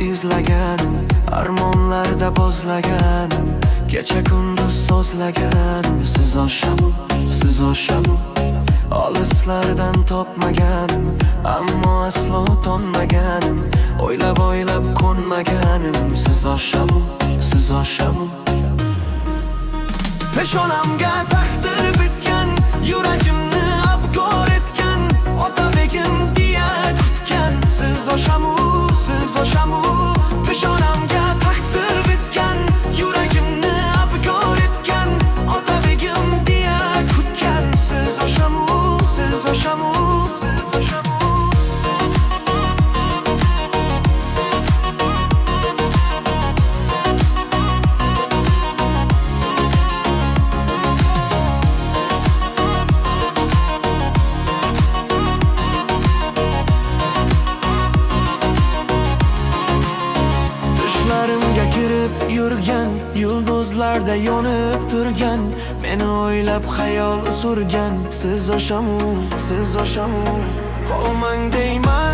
izlaganim, armonlarda bozlaganim, kecha kunduz so'zlaganim. Siz o'shamu olislardan topmaganim, ammo aslo tonmaganim, o'ylab ko'nmaganim. Siz o'shamu peshonamga taqdir bitgan, yuragimni abgor etgan, ota begim deya kutgan. Siz o'shamu peshonamga taqdir bitgan, yuragimni abgor etgan, ota begim deya kutgan. Siz o'shamu Tushlarimga kirib yurgan, yulduzlarda yonib turgan, meni o'ylab xayol surgan. Siz o'shamu qolmang deyman.